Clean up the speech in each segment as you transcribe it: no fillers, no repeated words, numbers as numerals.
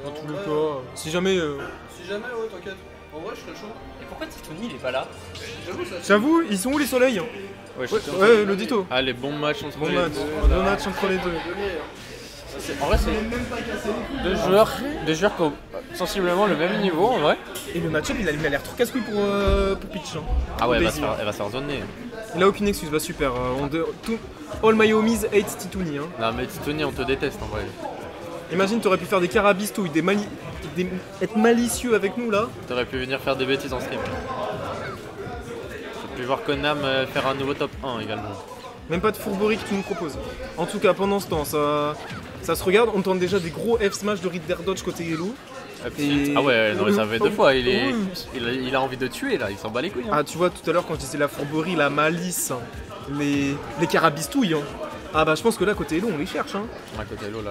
Dans tous les cas, si jamais... Si jamais, ouais, t'inquiète. En vrai, je serais chaud. Et pourquoi Titoni il est pas là? J'avoue, ça. J'avoue, ils sont où les soleils? Ouais, le dito. Ah, les bons matchs entre Bon les match, deux. bon match entre les deux. En vrai, c'est deux joueurs qui ont sensiblement le même niveau en vrai. Et le match-up, il a l'air trop casse-couille pour Pitch. Hein. Ah ouais, elle va Daisy. se faire zoner. Il a aucune excuse, bah super. All my homies hate Titouni. Hein. Non, mais Titoni, on te déteste en vrai. Imagine, t'aurais pu faire des carabistouilles, être malicieux avec nous là. T'aurais pu venir faire des bêtises en stream. T'aurais pu voir Konam faire un nouveau top 1 également. Même pas de fourberie que tu nous proposes. En tout cas, pendant ce temps, ça se regarde. On tente déjà des gros F-smash de Ritter Dodge côté Yellow. Et... Ah ouais, non, mais ça fait deux fois. Il a envie de tuer là, il s'en bat les couilles. Hein. Ah, tu vois, tout à l'heure, quand je disais la fourberie, la malice, les carabistouilles. Hein. Ah bah, je pense que là, côté Yellow, on les cherche. Hein. À côté Hello là,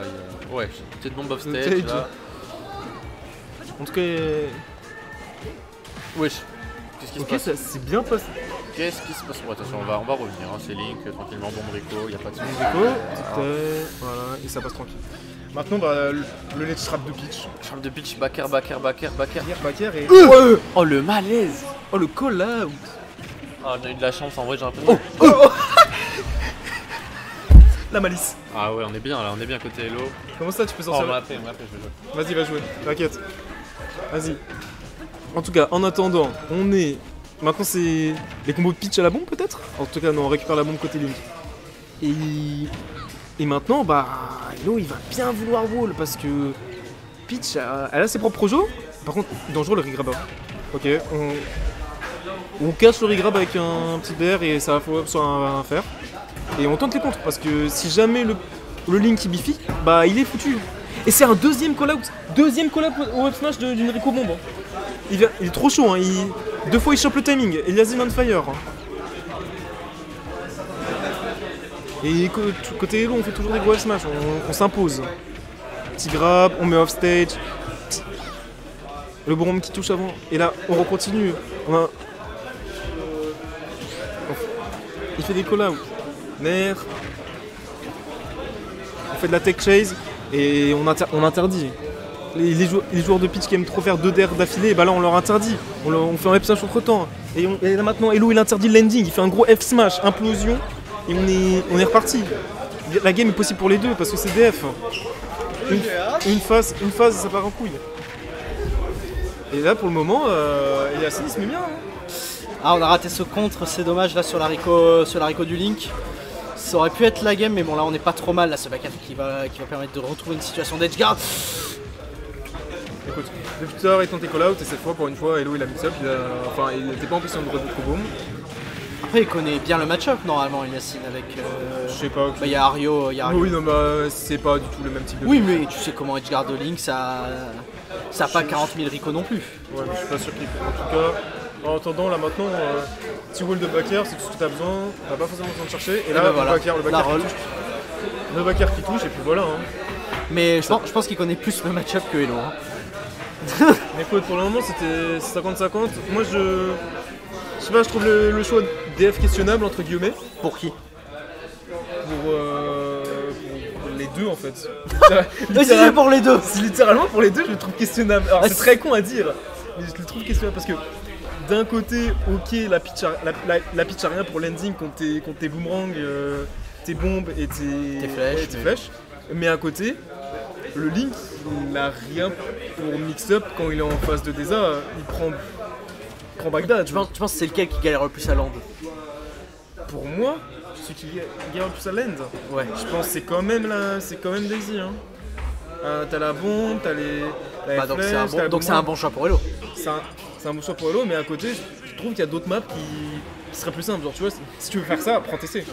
ouais, petite bombe off stage Stage. là. En tout cas, Wesh, qu'est-ce qui se ok, passe? ça s'est bien passé. Qu'est-ce qui se passe? Bon, attention, on va revenir, hein. C'est Link, tranquillement, bon brico, y a pas de soucis. Voilà, et ça passe tranquille. Maintenant, bah, le ledge trap de Pitch. Charles de pitch, backer. Backer et... Oh le malaise! Oh, le call out. Ah, on a eu de la chance en vrai, j'ai l'impression. La malice. Ah ouais, on est bien là, on est bien côté Hello. Comment ça, tu peux Oh, sortir on m'a appelé, je vais jouer. Vas-y, va jouer, t'inquiète. Vas-y. En tout cas, en attendant, on est... Maintenant, c'est les combos de Pitch à la bombe, peut-être? En tout cas, non, on récupère la bombe côté Link. Et maintenant, bah... Hello, il va bien vouloir wall, parce que... Pitch, elle a ses propres projos. Par contre, dangereux le regrab. Ok, on cache le regrab avec un petit BR et ça va sur un fer. Et on tente les contres, parce que si jamais le Link il bifie, bah il est foutu. Et c'est un deuxième call-out au up smash d'une Rico bombe. Il est trop chaud, hein. Deux fois il chope le timing, Eliasim on fire. Et côté Hello, on fait toujours des gros up smash, on s'impose. Petit grab, on met off stage. Le Brom qui touche avant. Et là, on recontinue. Il fait des call-out. Nerf. On fait de la tech chase et on interdit. Les joueurs de pitch qui aiment trop faire 2 dares d'affilée, bah là on leur interdit. On fait un F smash entre temps. Et là maintenant, Hello il interdit le landing. Il fait un gros F smash, implosion. Et on est reparti. La game est possible pour les deux parce que c'est DF. Une phase, ça part en couille. Et là pour le moment, Eliasim il se met bien. Hein. Ah, on a raté ce contre, c'est dommage là sur la Rico du Link. Ça aurait pu être la game, mais bon là on n'est pas trop mal là, ce back qui va permettre de retrouver une situation d'edge guard. Écoute, depuis tout à l'heure il tentait call out et cette fois pour une fois Hello il a mix up, il n'était pas en position de boom. Après il connaît bien le match-up normalement Eliasim avec... Je sais pas. Bah il y a Ario, Oui non bah c'est pas du tout le même type de... Oui mais tu sais comment edge guard de Link ça a pas 40 000 Rico non plus. Ouais mais je suis pas sûr qu'il... En tout cas, en attendant là maintenant, petit wall de backer c'est tout ce que t'as besoin, t'as pas forcément besoin de chercher. Et là ben voilà, le backer qui touche et puis voilà. Hein. Mais je pense qu'il connaît plus le match-up que Hello. Hein. Mais écoute, pour le moment c'était 50-50. Moi je sais pas, je trouve le choix DF questionnable entre guillemets. Pour qui? Pour les deux en fait. C'est pour les deux. C'est littéralement pour les deux, je le trouve questionnable. Alors c'est très con à dire, mais je le trouve questionnable parce que d'un côté, ok, la pitch a rien pour landing contre tes boomerangs, tes bombes et tes flèches. Mais à côté, le Link, il n'a rien pour mix-up quand il est en phase de DESA, il prend Bagdad. Tu penses que c'est lequel qui galère le plus à land? Pour moi, celui qui galère le plus à land, ouais. Je pense que c'est quand même Daisy. Hein. T'as la bombe, t'as les flèches, donc c'est un bon choix pour Hello. C'est un bon choix pour Hello, mais à côté, je trouve qu'il y a d'autres maps qui seraient plus simples. Genre, tu vois, si tu veux faire ça, prends TC.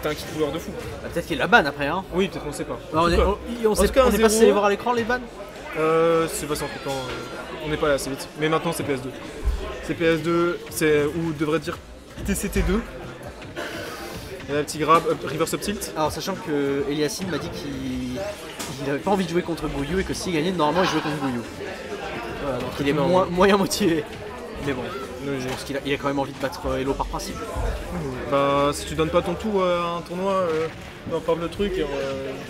T'as un kit joueur de fou. Bah, peut-être qu'il la ban après, hein. Oui, peut-être qu'on sait pas. Bah, on est passé les voir à l'écran les bans. C'est passé entre temps. On n'est pas allé assez vite. Mais maintenant, c'est PS2. C'est PS2, c'est où devrait dire TCT2. Et là, petit grab, reverse up tilt. Alors, sachant que Eliasim m'a dit qu'il avait pas envie de jouer contre Bouillou et que s'il gagnait, normalement il jouait contre Bouillou. Voilà, donc il est moyen motivé. Mais bon. Logique. Parce qu'il a quand même envie de battre Elo par principe. Bah, si tu donnes pas ton tout à un tournoi, dans le truc,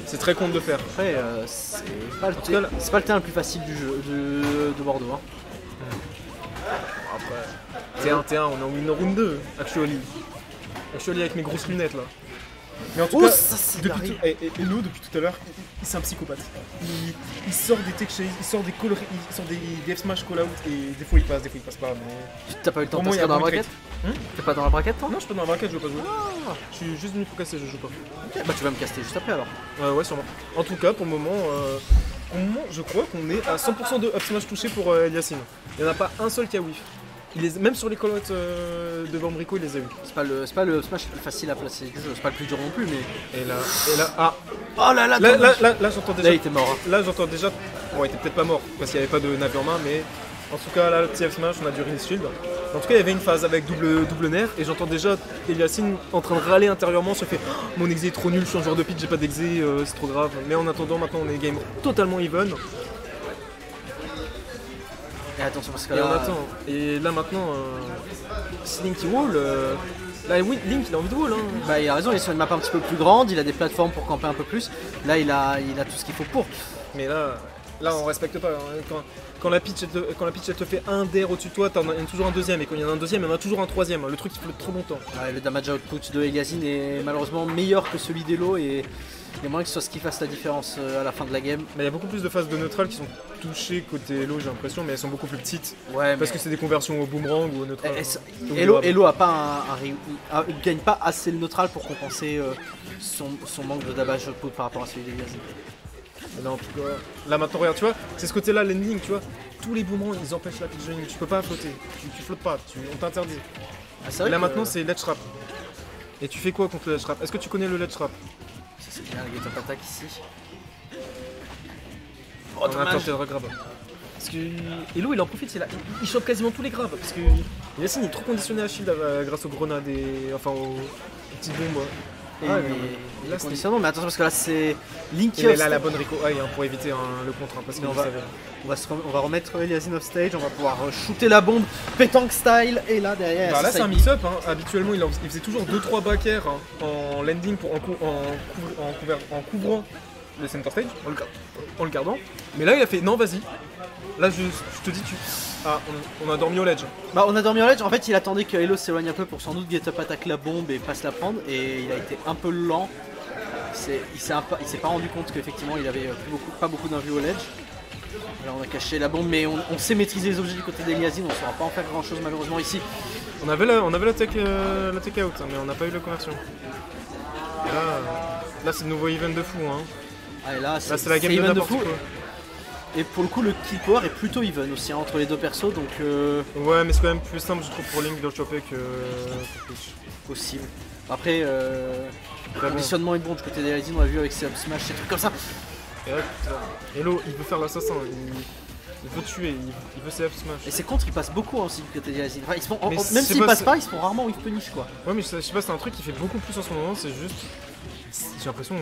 c'est très con de le faire. Après, c'est pas, pas le terrain le plus facile du jeu de Bordeaux. Hein. Après, T1, on est en winner round 2, actually. Actually avec mes grosses lunettes là. Mais en tout Oh, cas, ça, c'est depuis dingue. Elo, depuis tout à l'heure, c'est un psychopathe. Il sort des tech chases, il sort des F smash call out et des fois il passe pas. Mais... T'as pas eu le temps de Pour moi, t'inscrire il y a dans la moins de braquette? T'es pas dans la braquette toi? Non, je suis pas dans la braquette, je veux pas jouer. Je suis juste venu pour casser, je joue pas. Ok, bah tu vas me caster juste après alors. Ouais, sûrement. En tout cas, pour le moment, je crois qu'on est à 100% de up smash touché pour Eliassine. Il n'y en a pas un seul qui a whiff. Même sur les call-outs de Vambrico, il les a eu. C'est pas le smash le facile à placer du jeu, c'est pas le plus dur non plus mais... Et là, ah. Oh là là, Là, j'entends déjà. Là il était mort. Hein. Là, j'entends déjà. Bon, il était peut-être pas mort parce qu'il n'y avait pas de navire en main, mais en tout cas, là, le TF Smash, on a du Rinse Shield. En tout cas, il y avait une phase avec double nerf et j'entends déjà Eliassine en train de râler intérieurement. Se fait oh, mon exé est trop nul, je suis un joueur de pitch, j'ai pas d'exé, c'est trop grave. Mais en attendant, maintenant, on est game totalement even. Et attention parce que Et là... on attend. Et là, maintenant, si Link il wall. Là, oui, Link il a envie de wall. Hein. Bah il a raison, il est sur une map un petit peu plus grande, il a des plateformes pour camper un peu plus. Là il a tout ce qu'il faut pour. Mais là, on respecte pas. Hein. Quand la pitch elle te fait un DR au-dessus de toi, il y en a toujours un deuxième. Et quand il y en a un deuxième, il y en a toujours un troisième. Le truc il flotte trop longtemps. Ouais, le damage output de Eliassine est malheureusement meilleur que celui d'Elo et il y a moyen que ce soit ce qui fasse la différence à la fin de la game. Mais il y a beaucoup plus de phases de neutral qui sont touchées côté Elo, j'ai l'impression, mais elles sont beaucoup plus petites. Ouais, parce que c'est des conversions au boomerang ou au neutral. Elo a pas gagne pas assez le neutral pour compenser son manque de damage output par rapport à celui d'Eliassine. Là, en tout cas, là maintenant, regarde, tu vois, c'est ce côté-là, l'ending, tu vois. Tous les boomerangs ils empêchent la pitching, tu peux pas flotter, tu flottes pas, on t'interdit. Ah, là maintenant, c'est ledge trap. Et tu fais quoi contre le ledge trap? Est-ce que tu connais le ledge trap? C'est bien le get-up attack ici. Oh, dommage. Parce que Elo il en profite, il chope quasiment tous les grabs. Parce que Eliassine il est trop conditionné à shield grâce aux grenades et enfin aux petites bombes. Et là, c'est conditionnement, mais attention parce que là c'est Link qui est là la bonne Rico pour éviter le contre. Parce qu'on va remettre Eliassine off stage, on va pouvoir shooter la bombe pétanque style et là derrière. Bah là c'est un mix-up, hein. Habituellement il faisait toujours 2-3 back air en landing en couvrant le center stage, en le gardant. Mais là il a fait non vas-y. Là je te dis Ah on a dormi au ledge. Bah on a dormi au ledge, en fait il attendait que Elo s'éloigne un peu pour sans doute get up attaque la bombe et passe la prendre et il a été un peu lent. Il s'est pas rendu compte qu'effectivement il avait pas beaucoup d'invue au ledge. Là on a caché la bombe mais on sait maîtriser les objets du côté d'Eliassine, on ne saura pas en faire grand chose malheureusement ici. On avait la take out mais on n'a pas eu la conversion. Là c'est le nouveau event de fou hein. Ah, et là c'est la game de n'importe quoi. Et pour le coup le kill power est plutôt even aussi hein, entre les deux persos donc ouais mais c'est quand même plus simple je trouve pour Link de le choper que Twitch. Possible. Après le conditionnement est bon du côté d'Eliassine, on l'a vu avec ses up smash, ces trucs comme ça. Et là, Elo il veut faire l'assassin, il veut tuer, il veut ses up smash. Et ses contres ils passent beaucoup hein, aussi du côté d'Eliassine. Enfin, même s'ils passent pas, ils se font rarement whiff punish quoi. Ouais mais je sais pas, c'est un truc qui fait beaucoup plus en ce moment, c'est juste... J'ai l'impression...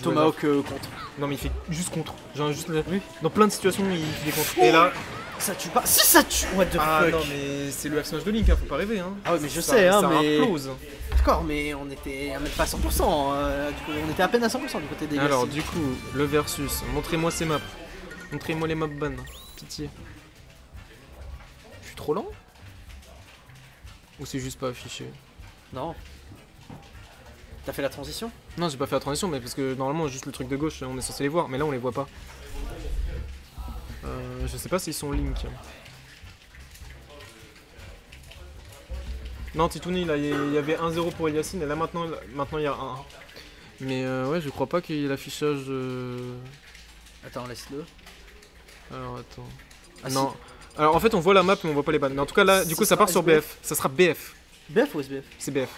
Tomahawk contre. Non mais il fait juste contre. Genre juste oui. Dans plein de situations il fait contre. Et là... Ça tue pas. Si ça tue. What the fuck. Ah non mais c'est le F-Smash de Link, hein, faut pas rêver hein. Ah ouais mais je sais hein mais... implose. D'accord mais on était même pas à 100%, du coup, on était à peine à 100% du côté des Alors du coup, le versus, montrez-moi ces maps. Montrez-moi les maps ban, pitié. Je suis trop lent? Ou c'est juste pas affiché? Non. T'as fait la transition? Non j'ai pas fait la transition mais parce que normalement juste le truc de gauche on est censé les voir mais là on les voit pas. Je sais pas s'ils sont Link. Non Titouni là il y avait 1-0 pour Eliassine et là maintenant il y a 1. Mais ouais je crois pas qu'il y ait l'affichage Attends laisse-le. Alors attends. Ah, non. Si. Alors en fait on voit la map mais on voit pas les bannes. Mais en tout cas là du coup ça part sur BF. Ça sera BF. BF ou SBF? C'est BF.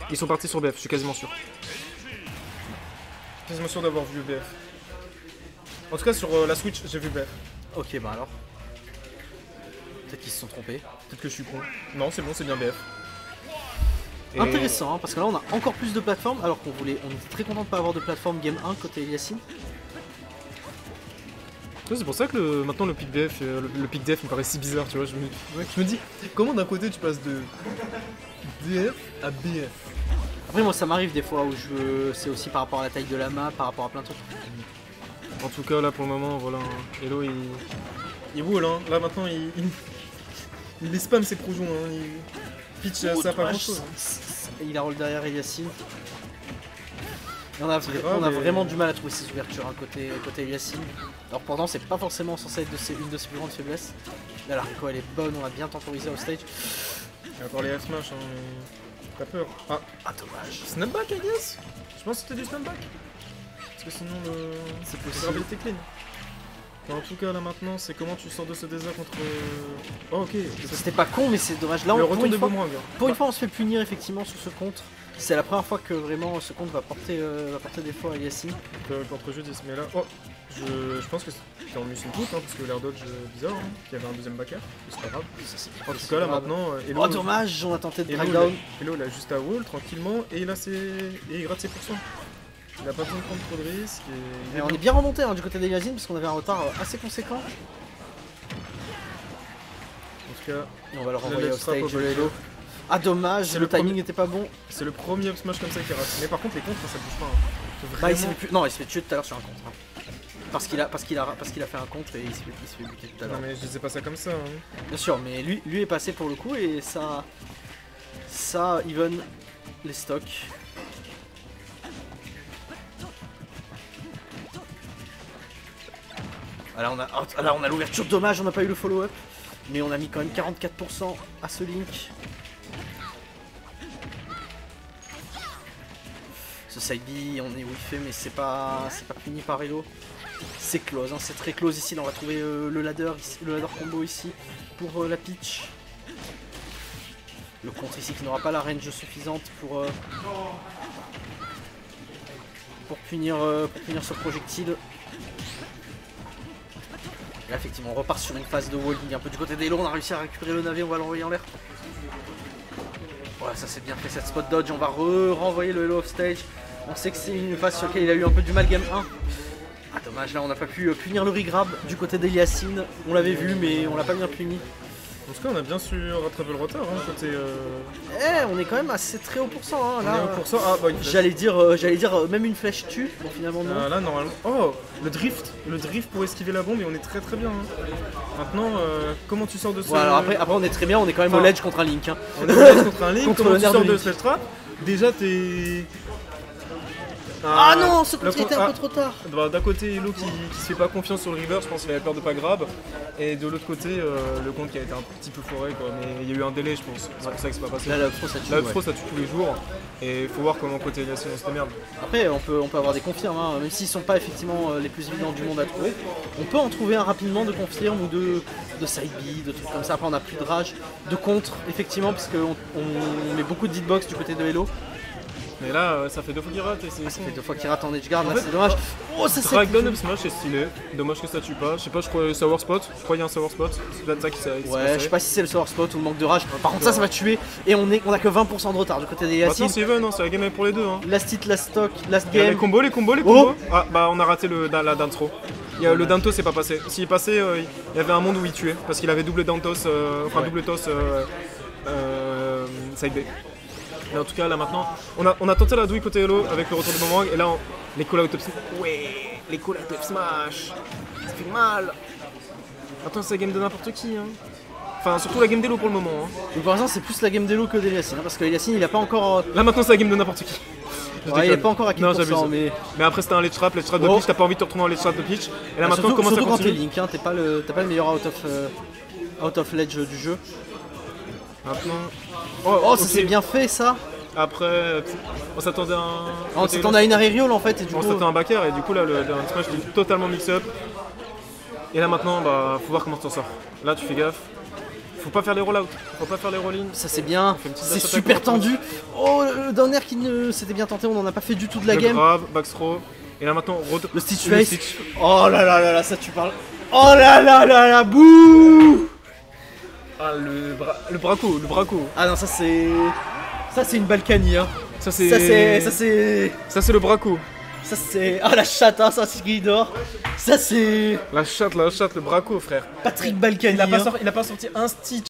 Ils sont partis sur BF, je suis quasiment sûr. Quasiment sûr d'avoir vu BF. En tout cas sur la Switch j'ai vu BF. Ok bah alors. Peut-être qu'ils se sont trompés. Peut-être que je suis con. Non c'est bon c'est bien BF. Et... Intéressant hein, parce que là on a encore plus de plateformes alors on était très content de pas avoir de plateforme game 1 côté Eliassine. Ouais, c'est pour ça que maintenant le pic def, le pic def me paraît si bizarre, tu vois. Je me dis, comment d'un côté tu passes de DF à BF? Après moi ça m'arrive des fois où c'est aussi par rapport à la taille de la map, par rapport à plein de trucs. En tout cas, là pour le moment, voilà. Hello, il roule, hein. Là maintenant, il spam ses projons. Hein. Pitch, ça a pas grand chose. Il a roll derrière Eliassine. Et on a grave, vraiment du mal à trouver ses ouvertures hein, côté Eliassine. Alors pourtant c'est pas forcément censé être une de ses plus grandes faiblesses. Là la Rico elle est bonne, on a bien temporisé au stage. Il y a encore les F-smash, hein, mais t'as peur. Ah, dommage. Snapback I guess. Je pense que c'était du snapback. Parce que sinon C'est la possible. gravité clean. Mais en tout cas là maintenant c'est comment tu sors de ce désert contre... Oh ok. C'était pas con mais c'est dommage. Là Le pour retour une de fois- boomerang. Pour une fois, on se fait punir effectivement sur ce contre. C'est la première fois que vraiment ce contre va porter défaut à Eliassine. Contre Judis. Mais là, oh, je pense que c'était en mission tout, hein, parce que l'air dodge bizarre, hein, qu'il y avait un deuxième backer. C'est pas grave. En tout cas là maintenant, Hello, Oh dommage, on a tenté de Hello, drag down. Hello là juste à wall tranquillement et là il gratte ses pourcents. Il a pas besoin de prendre trop de risques et Et on est bien remonté hein, du côté d'Eliassine parce qu'on avait un retard assez conséquent. En tout cas, Et on va le Le renvoyer left au strap stage au le back. Hello. Ah dommage, C'est le le premier- timing était pas bon. c'est le premier up smash comme ça qui rate. Mais par contre les contres ça bouge pas. Hein. Bah, il Vraiment- non, il s'est fait tuer tout à l'heure sur un contre. Hein. Parce qu'il a fait un contre et il s'est fait buter tout à l'heure. Non mais je disais pas ça comme ça. Hein. Bien sûr, mais lui est passé pour le coup et ça even les stocks. Là on a l'ouverture, dommage on n'a pas eu le follow-up. Mais on a mis quand même 44% à ce link. Ce side B, on est whiffé mais c'est pas puni par Elo. C'est close, hein, c'est très close ici. Là on va trouver le ladder combo ici pour la pitch. Le contre ici qui n'aura pas la range suffisante pour punir ce projectile. Là effectivement on repart sur une phase de walling un peu du côté d'Elo, on a réussi à récupérer le navire, on va l'envoyer en l'air. Voilà ça c'est bien fait cette spot dodge, on va renvoyer le Hello off stage. On sait que c'est une phase sur laquelle il a eu un peu du mal game 1. Ah dommage là on n'a pas pu punir le regrab du côté d'Eliassine. On l'avait vu mais on l'a pas bien puni. En tout cas on a bien su rattraper le retard hein, côté... On est quand même assez très haut pourcent hein, On là. est au pourcent. Ah bah une flèche. J'allais dire même une flèche tue, bon finalement non. Là normalement... Oh le drift pour esquiver la bombe et on est très très bien. Hein. Maintenant comment tu sors de ce... Ouais, alors après on est très bien, on est quand même au Enfin, ledge contre un link. Hein. On est au contre un link, Contre comment le tu nerf sors de de Link. slash trap? Déjà t'es... Ah non, ce le contre était un peu trop tard. Bah, d'un côté Hello qui se fait pas confiance sur le river, je pense qu'il avait peur de pas grab. Et de l'autre côté le compte qui a été un petit peu foiré quoi. Mais il y a eu un délai je pense, c'est pour ça que c'est pas passé. Là, la pro ça tue. La ouais. Pro ça tue tous les jours. Et faut voir comment côté Eliassine on se démerde. Après, on peut avoir des confirmes, hein, même s'ils sont pas effectivement les plus évidents du monde à trouver. On peut en trouver un rapidement de confirme ou de side B, de trucs comme ça. Après, on a plus de rage, de contre, effectivement, parce qu'on met beaucoup de hitbox du côté de Hello. Mais là ça fait deux fois qu'il rate et c'est... Ça fait 2 fois qu'il rate en edge guard, En là fait, c'est dommage. Oh, ça c'est. Dragdown up smash est stylé, dommage que ça tue pas. Je sais pas, je crois sour spot, je crois qu'il y a un sour spot, c'est peut-être ça qui s'est Ouais, je sais pas si c'est le sour spot ou le manque de rage. Par contre, ça va tuer et on a que 20% de retard du côté des Maintenant Yacine. c'est even, hein, c'est la game pour les deux. Hein. Last hit, last stock, last Il y a les game. combos, les combos. Oh Ah bah on a raté la down throw. Le down toss c'est pas passé. S'il passait, il y avait un monde où il tuait parce qu'il avait double down toss, Ouais. double toss side B. Mais en tout cas là maintenant, on a tenté la douille côté Hello avec le retour du boomerang et là les call out up smash. Ouais, les call out up smash. Ça fait mal. Attends, c'est la game de n'importe qui. Hein. Enfin surtout la game d'Hello pour le moment. Hein. Donc pour l'instant, c'est plus la game d'Elo que d'Eliassine, hein, parce que Eliassine il a pas encore. Là maintenant c'est la game de n'importe qui. Je Ouais, il est déconne. pas encore à Non, 4%, j'abuse. mais. Mais après c'était un ledge trap de Oh. pitch, t'as pas envie de te retrouver en ledge trap de pitch. Et là maintenant surtout comment ça surtout quand t'es continue? Link, hein, t'as pas le meilleur out of ledge du jeu. Maintenant. Oh, ça ok. c'est bien fait ça. Après, on s'attendait à un. On s'attendait à une aériole en fait, et du On coup. s'attendait à un backer et du coup là le smash est totalement mix-up. Et là maintenant, bah faut voir comment tu t'en sors. Là tu fais gaffe. Faut pas faire les roll-out, faut pas faire les roll-in. Ça c'est bien, fait une petite c'est dash super attack pour tendu. Oh, le down air qui ne s'était bien tenté, on en a pas fait du tout de la Le game. grab, backthrow. Et là maintenant, Le stitch le face. stitch. Oh là là là là, ça tu parles. Oh là là là là, bouh. Ah le braco, le braco. Ah non, ça c'est une Balkany, hein. Ça Ça c'est c'est le braco. Ça c'est... Ah la chatte, hein, ça c'est Gridor. Ça c'est La chatte, le braco, frère. Patrick Balkany. Il a pas sorti un Stitch